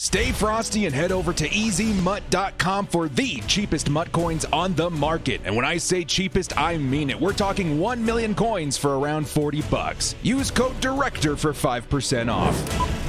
Stay frosty and head over to EasyMut.com for the cheapest MUT coins on the market. And when I say cheapest, I mean it. We're talking 1 million coins for around 40 bucks. Use code DIRECTOR for 5% off.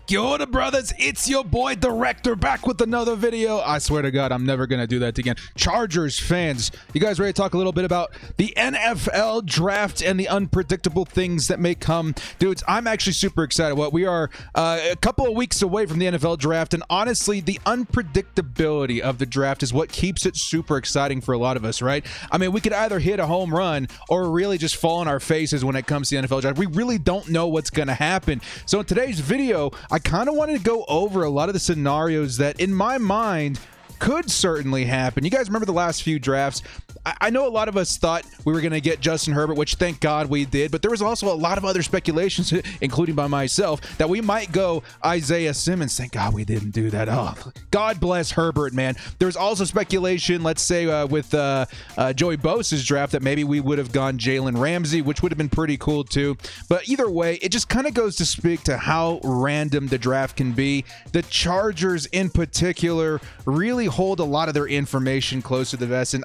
Kia ora, brothers, it's your boy Director back with another video. I swear to God, I'm never gonna do that again. Chargers fans, you guys ready to talk a little bit about the NFL draft and the unpredictable things that may come? Dudes, I'm actually super excited. We are a couple of weeks away from the NFL draft, and honestly, the unpredictability of the draft is what keeps it super exciting for a lot of us, right? I mean, we could either hit a home run or really just fall on our faces when it comes to the NFL draft. We really don't know what's gonna happen. So in today's video, I kind of wanted to go over a lot of the scenarios that in my mind could certainly happen. You guys remember the last few drafts? I know a lot of us thought we were going to get Justin Herbert, which thank God we did, but there was also a lot of other speculations, including by myself, that we might go Isaiah Simmons. Thank God we didn't do that. Oh, God bless Herbert, man. There's also speculation, let's say with Joey Bosa's draft, that maybe we would have gone Jalen Ramsey, which would have been pretty cool too. But either way, it just kind of goes to speak to how random the draft can be. The Chargers in particular really hold a lot of their information close to the vest, and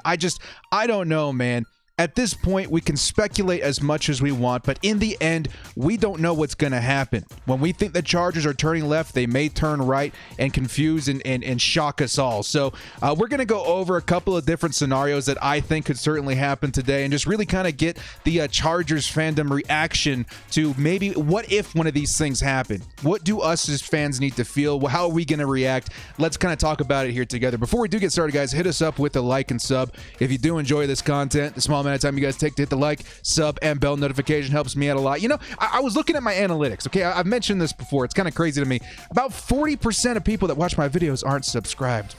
I don't know, man. At this point, we can speculate as much as we want, but in the end, we don't know what's going to happen. When we think the Chargers are turning left, they may turn right and confuse and shock us all. So we're going to go over a couple of different scenarios that I think could certainly happen today and just really kind of get the Chargers fandom reaction to maybe what if one of these things happen? What do us as fans need to feel? How are we going to react? Let's kind of talk about it here together. Before we do get started, guys, hit us up with a like and sub. If you do enjoy this content, the small amount of time you guys take to hit the like, sub, and bell notification helps me out a lot. You know, I was looking at my analytics, okay? I've mentioned this before. It's kind of crazy to me. About 40% of people that watch my videos aren't subscribed.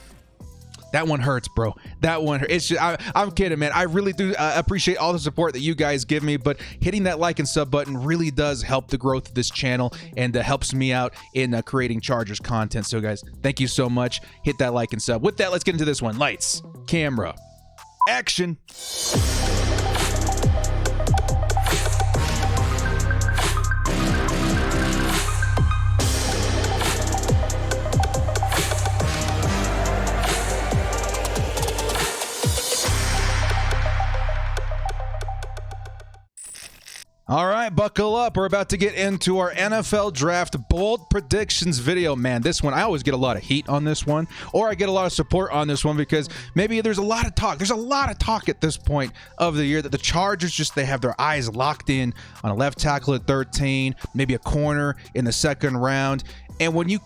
That one hurts, bro. That one hurts. It's just, I'm kidding, man. I really do appreciate all the support that you guys give me, but hitting that like and sub button really does help the growth of this channel and helps me out in creating Chargers content. So, guys, thank you so much. Hit that like and sub. With that, let's get into this one. Lights, camera, action. All right, buckle up. We're about to get into our NFL Draft Bold Predictions video. Man, this one, I always get a lot of heat on this one, or I get a lot of support on this one because maybe there's a lot of talk. There's a lot of talk at this point of the year that the Chargers they have their eyes locked in on a left tackle at 13, maybe a corner in the second round. And when you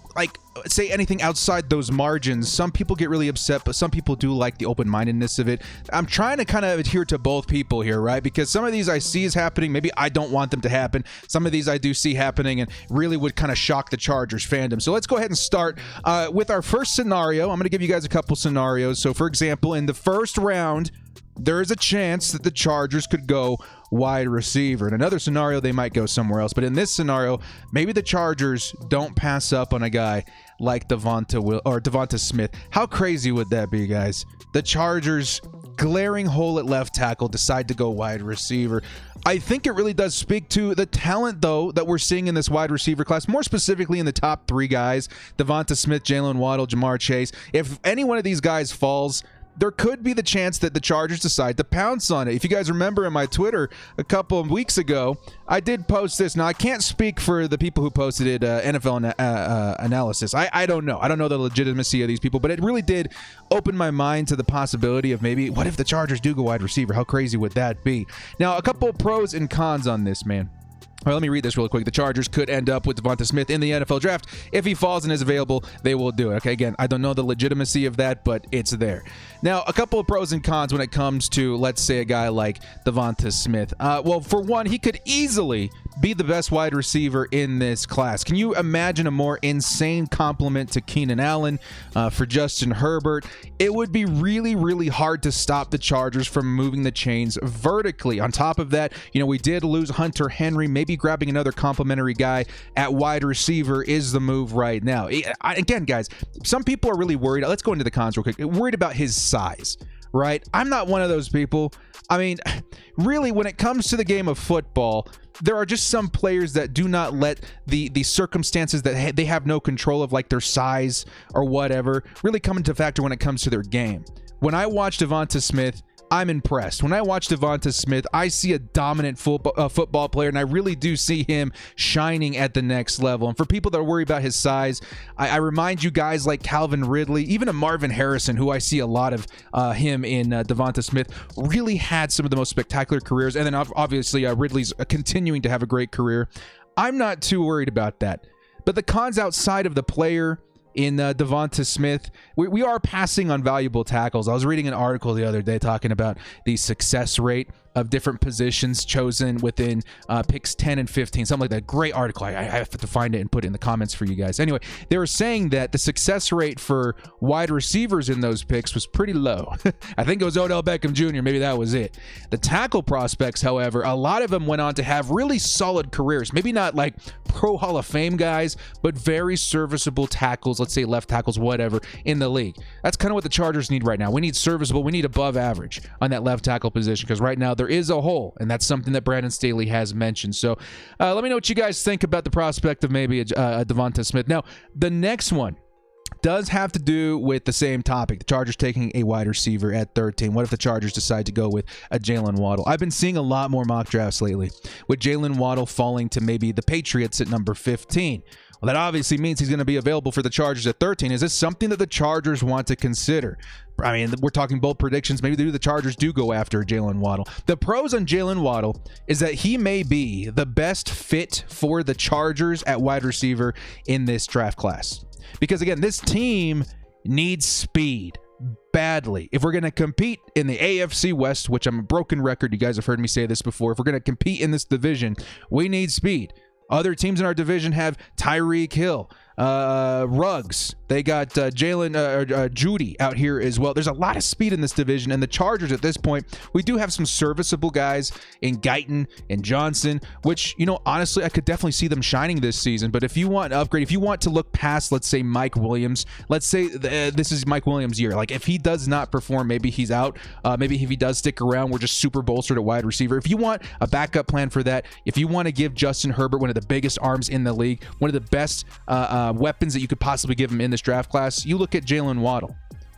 say anything outside those margins, some people get really upset, but some people do like the open-mindedness of it. I'm trying to kind of adhere to both people here, right? Because some of these I see is happening. Maybe I don't want them to happen. Some of these I do see happening and really would kind of shock the Chargers fandom. So let's go ahead and start with our first scenario. I'm going to give you guys a couple scenarios. So, for example, in the first round, there is a chance that the Chargers could go wide receiver. In another scenario, they might go somewhere else. But in this scenario, maybe the Chargers don't pass up on a guy like Devonta Smith. How crazy would that be, guys? The Chargers, glaring hole at left tackle, decide to go wide receiver. I think it really does speak to the talent, though, that we're seeing in this wide receiver class, more specifically in the top three guys, Devonta Smith, Jalen Waddle, Jamar Chase. If any one of these guys falls, there could be the chance that the Chargers decide to pounce on it. If you guys remember in my Twitter a couple of weeks ago, I did post this. Now, I can't speak for the people who posted it, NFL analysis. I don't know. I don't know the legitimacy of these people, but it really did open my mind to the possibility of maybe, what if the Chargers do go wide receiver? How crazy would that be? Now, a couple of pros and cons on this, man. All right, let me read this real quick. The Chargers could end up with Devonta Smith in the NFL draft. If he falls and is available, they will do it. Okay, again, I don't know the legitimacy of that, but it's there. Now, a couple of pros and cons when it comes to, let's say, a guy like Devonta Smith. Well, for one, he could easily be the best wide receiver in this class. Can you imagine a more insane compliment to Keenan Allen for Justin Herbert? It would be really, really hard to stop the Chargers from moving the chains vertically. On top of that, you know, we did lose Hunter Henry. Maybe grabbing another complimentary guy at wide receiver is the move right now. Again, guys, some people are really worried. Let's go into the cons real quick. Worried about his size. right? I'm not one of those people. I mean, really, when it comes to the game of football, there are just some players that do not let the circumstances that they have no control of, like their size or whatever, really come into factor when it comes to their game. When I watch Devonta Smith, I'm impressed. When I watch Devonta Smith, I see a dominant football player, and I really do see him shining at the next level. And for people that are worried about his size, I remind you guys like Calvin Ridley, even a Marvin Harrison, who I see a lot of him in Devonta Smith, really had some of the most spectacular careers. And then obviously Ridley's continuing to have a great career. I'm not too worried about that. But the cons outside of the player in Devonta Smith, we are passing on valuable tackles. I was reading an article the other day talking about the success rate of different positions chosen within picks 10 and 15, something like that. Great article. I have to find it and put it in the comments for you guys. Anyway, they were saying that the success rate for wide receivers in those picks was pretty low. I think it was Odell Beckham Jr. Maybe that was it. The tackle prospects, however, a lot of them went on to have really solid careers. Maybe not like pro Hall of Fame guys, but very serviceable tackles, let's say left tackles, whatever, in the league. That's kind of what the Chargers need right now. We need serviceable. We need above average on that left tackle position, because right now there is a hole, and that's something that Brandon Staley has mentioned. So let me know what you guys think about the prospect of maybe a Devonta Smith. Now, the next one does have to do with the same topic. The Chargers taking a wide receiver at 13. What if the Chargers decide to go with a Jalen Waddle? I've been seeing a lot more mock drafts lately with Jalen Waddle falling to maybe the Patriots at number 15. Well, that obviously means he's going to be available for the Chargers at 13. Is this something that the Chargers want to consider? I mean, we're talking bold predictions. Maybe the Chargers do go after Jalen Waddle. The pros on Jalen Waddle is that he may be the best fit for the Chargers at wide receiver in this draft class. Because, again, this team needs speed badly. If we're going to compete in the AFC West, which I'm a broken record, you guys have heard me say this before, if we're going to compete in this division, we need speed. Other teams in our division have Tyreek Hill, Ruggs. They got Judy out here as well. There's a lot of speed in this division, and the Chargers at this point, we do have some serviceable guys in Guyton and Johnson, which, you know, honestly, I could definitely see them shining this season. But if you want to upgrade, if you want to look past, let's say, Mike Williams, let's say this is Mike Williams' year. Like, if he does not perform, maybe he's out. Maybe if he does stick around, we're just super bolstered at wide receiver. If you want a backup plan for that, if you want to give Justin Herbert one of the biggest arms in the league, one of the best weapons that you could possibly give him in this draft class, you look at Jalen Waddle.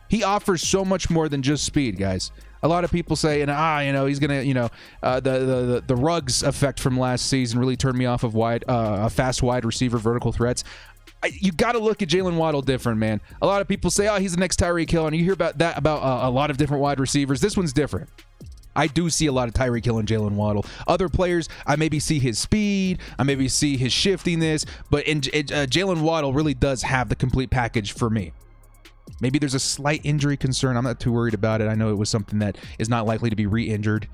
He offers so much more than just speed, guys. A lot of people say, he's gonna, the Ruggs effect from last season really turned me off of fast wide receiver vertical threats. You got to look at Jalen Waddle different, man. A lot of people say, he's the next Tyreek Hill, and you hear about that about a lot of different wide receivers. This one's different. I do see a lot of Tyreek Hill and Jalen Waddle. Other players, I maybe see his speed, I maybe see his shiftiness, but Jalen Waddle really does have the complete package for me. Maybe there's a slight injury concern. I'm not too worried about it. I know it was something that is not likely to be re-injured.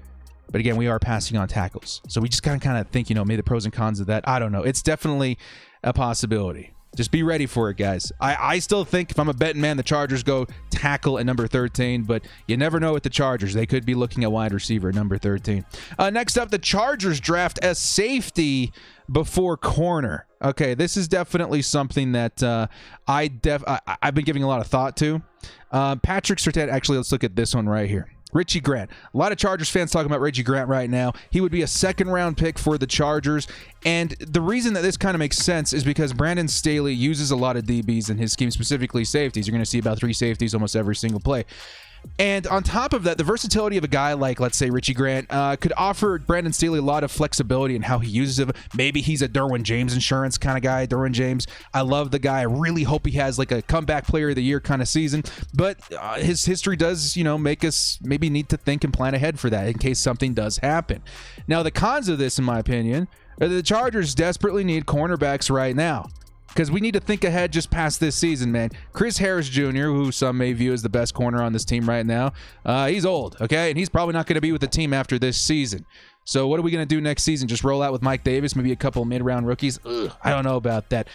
But again, we are passing on tackles. So we just kind of think, maybe the pros and cons of that. I don't know. It's definitely a possibility. Just be ready for it, guys. I still think if I'm a betting man, the Chargers go tackle at number 13, but you never know with the Chargers. They could be looking at wide receiver at number 13. Next up, the Chargers draft a safety before corner. Okay, this is definitely something that I've been giving a lot of thought to. Patrick Surtain, actually, let's look at this one right here. Richie Grant. A lot of Chargers fans talking about Richie Grant right now. He would be a second-round pick for the Chargers. And the reason that this kind of makes sense is because Brandon Staley uses a lot of DBs in his scheme, specifically safeties. You're going to see about 3 safeties almost every single play. And on top of that, the versatility of a guy like, let's say, Richie Grant could offer Brandon Staley a lot of flexibility in how he uses it. Maybe he's a Derwin James insurance kind of guy. Derwin James, I love the guy. I really hope he has like a comeback player of the year kind of season. But his history does, make us maybe need to think and plan ahead for that in case something does happen. Now, the cons of this, in my opinion, are that the Chargers desperately need cornerbacks right now. Because we need to think ahead just past this season, man. Chris Harris Jr., who some may view as the best corner on this team right now, he's old, okay? And he's probably not going to be with the team after this season. So what are we going to do next season? Just roll out with Mike Davis, maybe a couple mid-round rookies? I don't know about that.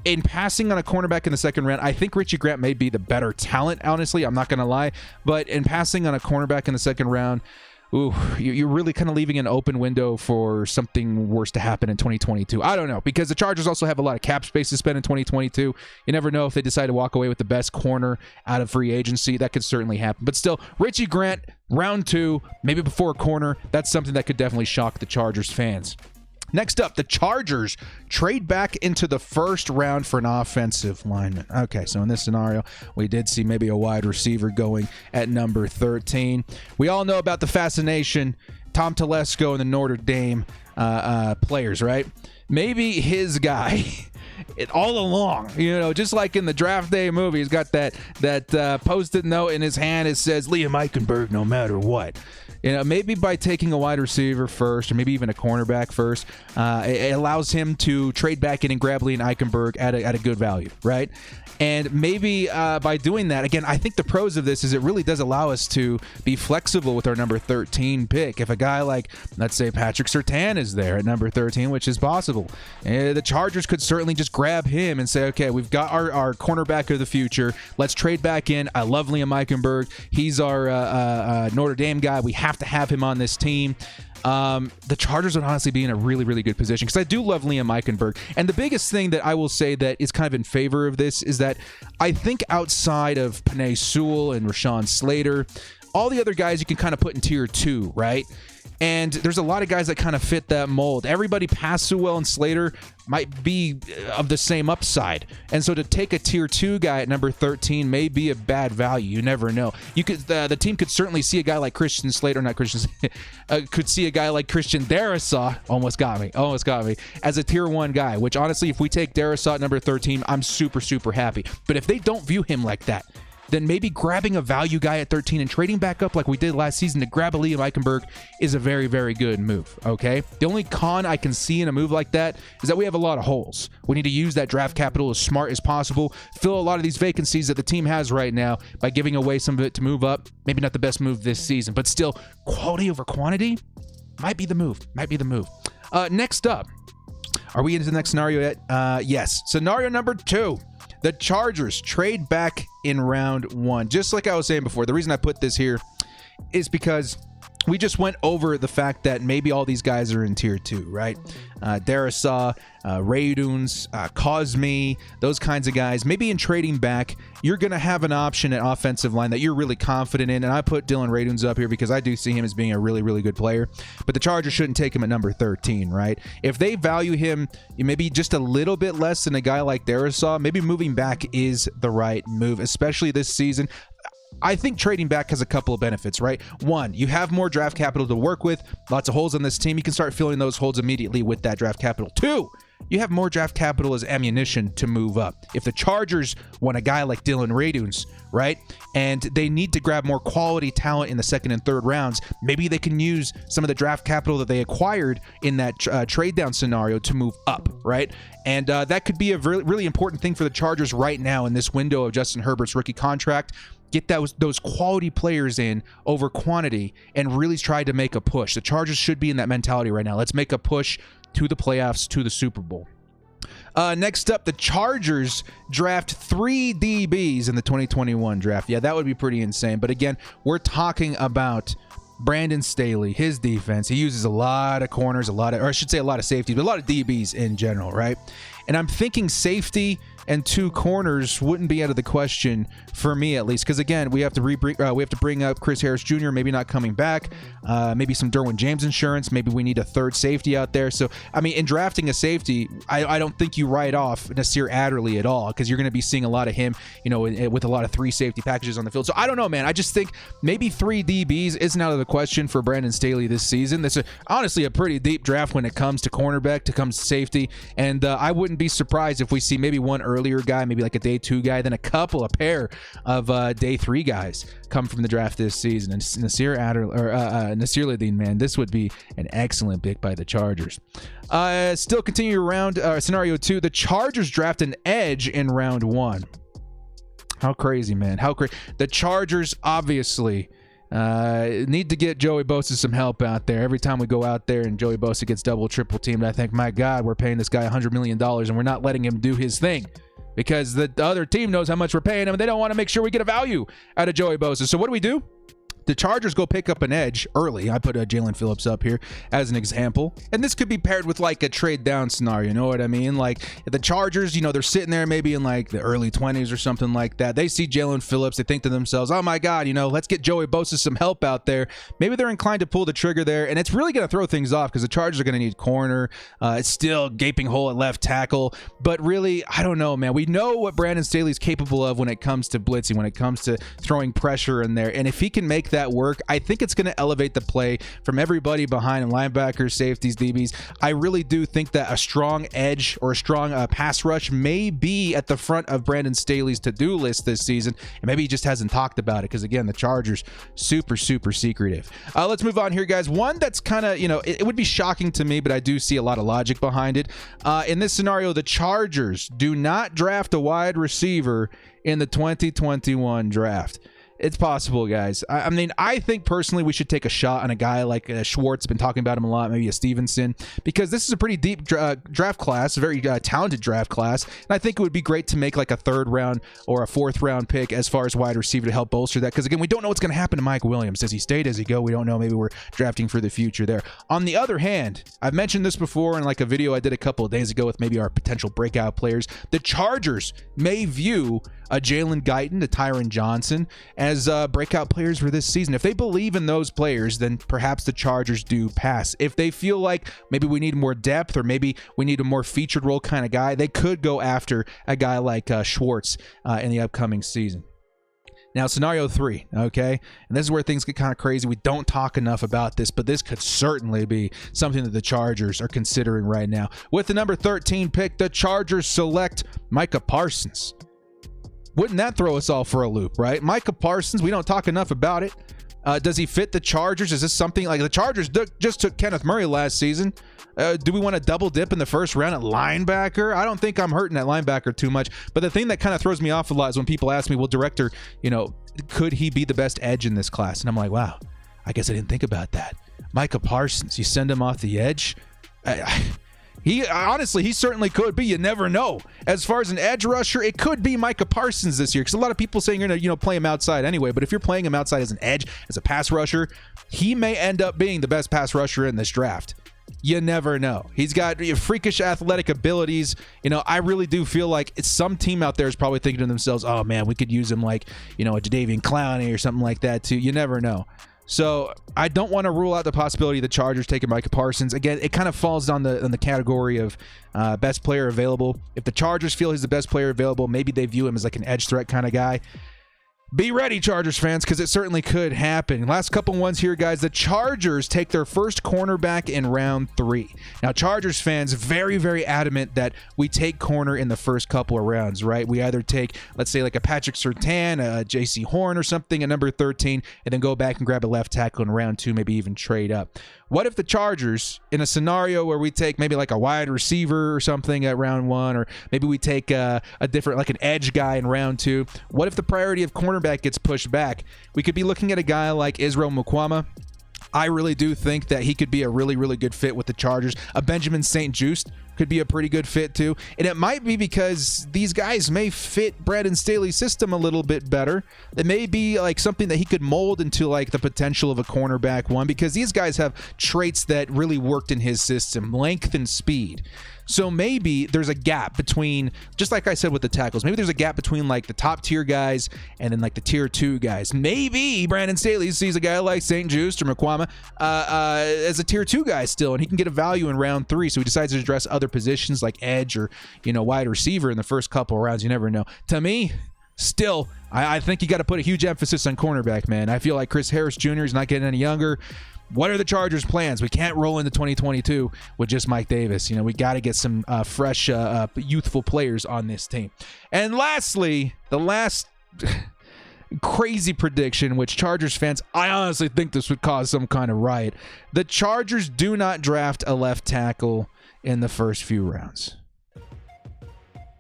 In passing on a cornerback in the second round, I think Richie Grant may be the better talent, honestly. I'm not going to lie. But in passing on a cornerback in the second round, ooh, you're really kind of leaving an open window for something worse to happen in 2022. I don't know, because the Chargers also have a lot of cap space to spend in 2022. You never know if they decide to walk away with the best corner out of free agency. That could certainly happen. But still, Richie Grant, round 2, maybe before a corner, that's something that could definitely shock the Chargers fans. Next up, the Chargers trade back into the first round for an offensive lineman. Okay, so in this scenario, we did see maybe a wide receiver going at number 13. We all know about the fascination, Tom Telesco and the Notre Dame players, right? Maybe his guy, all along, just like in the Draft Day movie, he's got that Post-it note in his hand. It says, Liam Eichenberg, no matter what. Maybe by taking a wide receiver first, or maybe even a cornerback first, it allows him to trade back in and grab Liam Eichenberg at a good value, right? And maybe by doing that, again, I think the pros of this is it really does allow us to be flexible with our number 13 pick. If a guy like, let's say, Patrick Surtain is there at number 13, which is possible, the Chargers could certainly just grab him and say, okay, we've got our cornerback of the future. Let's trade back in. I love Liam Eichenberg. He's our Notre Dame guy. We have to have him on this team. The Chargers would honestly be in a really, really good position because I do love Liam Eichenberg. And the biggest thing that I will say that is kind of in favor of this is that I think outside of Penei Sewell and Rashawn Slater, all the other guys you can kind of put in tier 2, right? And there's a lot of guys that kind of fit that mold. Everybody past Sewell and Slater might be of the same upside. And so to take a tier 2 guy at number 13 may be a bad value. You never know. You could the team could certainly see a guy like Christian Slater, not Christian, could see a guy like Christian Darrisaw, almost got me, as a tier 1 guy, which honestly, if we take Darrisaw at number 13, I'm super, super happy. But if they don't view him like that, then maybe grabbing a value guy at 13 and trading back up like we did last season to grab a Liam Eichenberg is a very, very good move, okay? The only con I can see in a move like that is that we have a lot of holes. We need to use that draft capital as smart as possible, fill a lot of these vacancies that the team has right now by giving away some of it to move up. Maybe not the best move this season, but still, quality over quantity might be the move. Next up, are we into the next scenario yet? Yes. Scenario number 2. The Chargers trade back in round 1. Just like I was saying before, the reason I put this here is because we just went over the fact that maybe all these guys are in tier 2, right? Darrisaw, Rayduns, Cosme, those kinds of guys. Maybe in trading back, you're going to have an option at offensive line that you're really confident in. And I put Dylan Rayduns up here because I do see him as being a really, really good player. But the Chargers shouldn't take him at number 13, right? If they value him maybe just a little bit less than a guy like Darrisaw, maybe moving back is the right move, especially this season. I think trading back has a couple of benefits, right? 1, you have more draft capital to work with. Lots of holes on this team. You can start filling those holes immediately with that draft capital. 2, you have more draft capital as ammunition to move up. If the Chargers want a guy like Dylan Rayduns, right, and they need to grab more quality talent in the 2nd and 3rd rounds, maybe they can use some of the draft capital that they acquired in that trade down scenario to move up, right? And that could be a really important thing for the Chargers right now in this window of Justin Herbert's rookie contract. Get those quality players in over quantity and really try to make a push. The Chargers should be in that mentality right now. Let's make a push to the playoffs, to the Super Bowl. Next up, the Chargers draft 3 DBs in the 2021 draft. Yeah, that would be pretty insane. But again, we're talking about Brandon Staley, his defense. He uses a lot of corners, a lot of safeties, but a lot of DBs in general, right? And I'm thinking safety and 2 corners wouldn't be out of the question for me, at least, because again, we have to bring up Chris Harris Jr. maybe not coming back, maybe some Derwin James insurance, maybe we need a 3rd safety out there. So I mean, in drafting a safety, I don't think you write off Nasir Adderley at all, because you're going to be seeing a lot of him, with a lot of 3 safety packages on the field. So I don't know, man. I just think maybe 3 DBs isn't out of the question for Brandon Staley this season. That's honestly a pretty deep draft when it comes to cornerback, to comes to safety, and I wouldn't be surprised if we see maybe one earlier guy, maybe like a day 2 guy, then a pair of day 3 guys come from the draft this season. And Nasir Ladin, man, this would be an excellent pick by the Chargers. Still continue around scenario 2. The Chargers draft an edge in round 1. How crazy, man. How crazy. The Chargers obviously need to get Joey Bosa some help out there. Every time we go out there and Joey Bosa gets double, triple teamed, I think, my God, we're paying this guy $100 million and we're not letting him do his thing, because the other team knows how much we're paying him and they don't want to make sure we get a value out of Joey Bosa. So what do? the Chargers go pick up an edge early. I put Jalen Phillips up here as an example. And this could be paired with like a trade down scenario. You know what I mean? Like the Chargers, you know, they're sitting there maybe in like the early 20s or something like that. They see Jalen Phillips. They think to themselves, oh my God, you know, let's get Joey Bosa some help out there. Maybe they're inclined to pull the trigger there. And it's really going to throw things off because the Chargers are going to need corner. It's still gaping hole at left tackle. But really, I don't know, man. We know what Brandon Staley's capable of when it comes to blitzing, when it comes to throwing pressure in there. And if he can make that work, I think it's going to elevate the play from everybody behind and linebackers, safeties, DBs. I really do think that a strong edge or a strong pass rush may be at the front of Brandon Staley's to-do list this season. And maybe he just hasn't talked about it because, again, the Chargers, super secretive. Let's move on here, guys. One that's kind of, you know, it would be shocking to me, but I do see a lot of logic behind it. In this scenario, the Chargers do not draft a wide receiver in the 2021 draft. It's possible, guys. I mean, I think personally we should take a shot on a guy like Schwartz. Been talking about him a lot, maybe a Stevenson, because this is a pretty deep draft class, a very talented draft class. And I think it would be great to make like a 3rd round or a 4th round pick as far as wide receiver to help bolster that. Because again, we don't know what's going to happen to Mike Williams. Does he stay? Does he go? We don't know. Maybe we're drafting for the future there. On the other hand, I've mentioned this before in like a video I did a couple of days ago with maybe our potential breakout players. The Chargers may view a Jalen Guyton, a Tyron Johnson as breakout players for this season. If they believe in those players, then perhaps the Chargers do pass. If they feel like maybe we need more depth or maybe we need a more featured role kind of guy, they could go after a guy like Schwartz in the upcoming season. Now, scenario 3, okay? And this is where things get kind of crazy. We don't talk enough about this, but this could certainly be something that the Chargers are considering right now. With the number 13 pick, the Chargers select Micah Parsons. Wouldn't that throw us all for a loop, right? Micah Parsons, we don't talk enough about it. Does he fit the Chargers? Is this something like the Chargers just took Kenneth Murray last season? Do we want to double dip in the first round at linebacker? I don't think I'm hurting that linebacker too much. But the thing that kind of throws me off a lot is when people ask me, well, director, you know, could he be the best edge in this class? And I'm like, wow, I guess I didn't think about that. Micah Parsons, you send him off the edge? He certainly could be. You never know. As far as an edge rusher, it could be Micah Parsons this year because a lot of people saying you're going to play him outside anyway. But if you're playing him outside as an edge, as a pass rusher, he may end up being the best pass rusher in this draft. You never know. He's got freakish athletic abilities. You know, I really do feel like some team out there is probably thinking to themselves, oh man, we could use him like, you know, a Jadeveon Clowney or something like that too. You never know. So I don't want to rule out the possibility of the Chargers taking Micah Parsons. Again, it kind of falls on the category of best player available. If the Chargers feel he's the best player available, maybe they view him as like an edge threat kind of guy. Be ready, Chargers fans, because it certainly could happen. Last couple ones here, guys. The Chargers take their first cornerback in round 3. Now, Chargers fans, very adamant that we take corner in the first couple of rounds, right? We either take, let's say, like a Patrick Surtain, a J.C. Horn or something at number 13, and then go back and grab a left tackle in round 2, maybe even trade up. What if the Chargers, in a scenario where we take maybe like a wide receiver or something at round 1, or maybe we take a different, like an edge guy in round 2, what if the priority of cornerback gets pushed back? We could be looking at a guy like Israel Mukwama. I really do think that he could be a really good fit with the Chargers. A Benjamin St-Juste could be a pretty good fit too. And it might be because these guys may fit Brandon Staley's system a little bit better. It may be like something that he could mold into like the potential of a cornerback one, because these guys have traits that really worked in his system, length and speed. So maybe there's a gap between, just like I said with the tackles, maybe there's a gap between like the top tier guys and then like the tier 2 guys. Maybe Brandon Staley sees a guy like St-Juste or Mukwama as a tier 2 guy still, and he can get a value in round 3. So he decides to address other positions like edge or, you know, wide receiver in the first couple of rounds. You never know. To me, still, I think you got to put a huge emphasis on cornerback, man. I feel like Chris Harris Jr. is not getting any younger. What are the Chargers' plans? We can't roll into 2022 with just Mike Davis. You know, we got to get some fresh, youthful players on this team. And lastly, the last crazy prediction, which Chargers fans, I honestly think this would cause some kind of riot. The Chargers do not draft a left tackle in the first few rounds.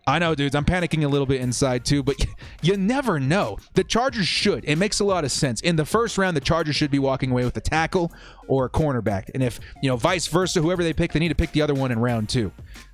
I know, dudes, I'm panicking a little bit inside too, but you never know. The Chargers should. It makes a lot of sense. In the first round, the Chargers should be walking away with a tackle or a cornerback. And if, you know, vice versa, whoever they pick, they need to pick the other one in round 2.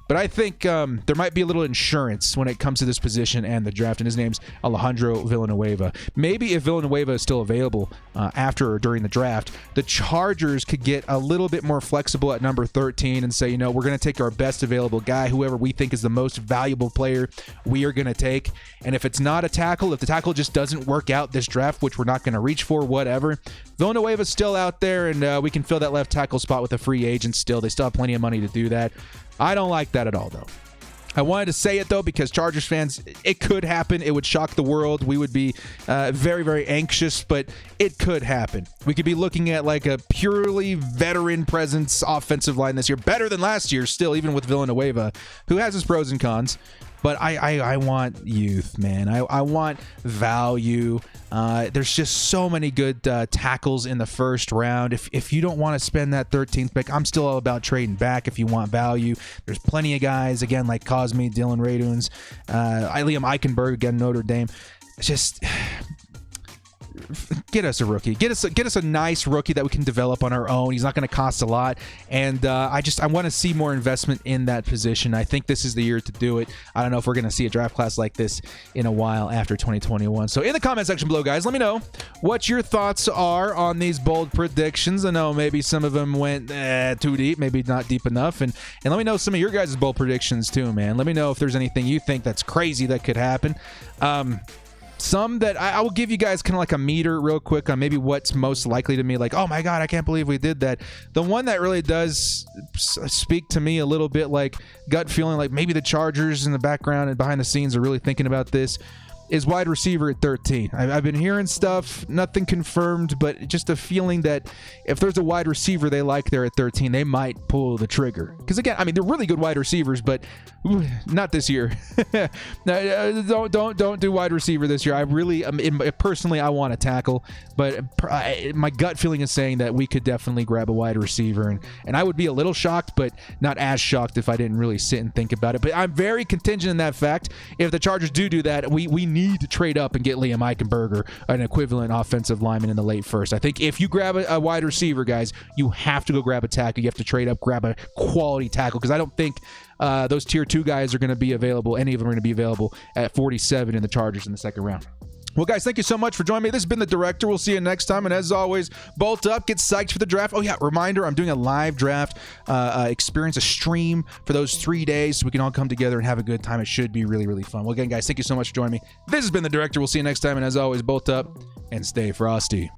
But I think there might be a little insurance when it comes to this position and the draft, and his name's Alejandro Villanueva. Maybe if Villanueva is still available after or during the draft, the Chargers could get a little bit more flexible at number 13 and say, you know, we're going to take our best available guy, whoever we think is the most valuable player we are going to take. And if it's not a tackle, if the tackle just doesn't work out this draft, which we're not going to reach for, whatever, Villanueva's still out there, and we can fill that left tackle spot with a free agent still. They still have plenty of money to do that. I don't like that at all, though. I wanted to say it, though, because Chargers fans, it could happen. It would shock the world. We would be very, very anxious, but it could happen. We could be looking at like a purely veteran presence offensive line this year, better than last year still, even with Villanueva, who has his pros and cons. But I want youth, man. I want value. There's just so many good tackles in the first round. If you don't want to spend that 13th pick, I'm still all about trading back if you want value. There's plenty of guys, again, like Cosme, Dylan Raduns, Liam Eichenberg, again, Notre Dame. It's just... Get us a rookie. Get us a nice rookie that we can develop on our own. He's not going to cost a lot, and I want to see more investment in that position. I think this is the year to do it. I don't know if we're going to see a draft class like this in a while after 2021. So in the comment section below, guys, let me know what your thoughts are on these bold predictions. I know maybe some of them went too deep, maybe not deep enough, and let me know some of your guys' bold predictions too, man. Let me know if there's anything you think that's crazy that could happen. Some that I will give you guys kind of like a meter real quick on maybe what's most likely to me, like, oh my God, I can't believe we did that. The one that really does speak to me a little bit, like gut feeling, like maybe the Chargers in the background and behind the scenes are really thinking about this, is wide receiver at 13. I've been hearing stuff, nothing confirmed, but just a feeling that if there's a wide receiver they like there at 13, they might pull the trigger. Because again, I mean, they're really good wide receivers, but not this year. Don't do wide receiver this year. I really, personally, I want to tackle, but my gut feeling is saying that we could definitely grab a wide receiver, and I would be a little shocked, but not as shocked if I didn't really sit and think about it. But I'm very contingent in that fact. If the Chargers do that, we need to trade up and get Liam Eichenberg, an equivalent offensive lineman in the late first. I think if you grab a wide receiver, guys, you have to go grab a tackle. You have to trade up, grab a quality tackle, because I don't think those tier 2 guys are going to be available. Any of them are going to be available at 47 in the Chargers in the second round. Well, guys, thank you so much for joining me. This has been The Director. We'll see you next time. And as always, bolt up, get psyched for the draft. Oh, yeah, reminder, I'm doing a live draft experience, a stream for those 3 days so we can all come together and have a good time. It should be really, really fun. Well, again, guys, thank you so much for joining me. This has been The Director. We'll see you next time. And as always, bolt up and stay frosty.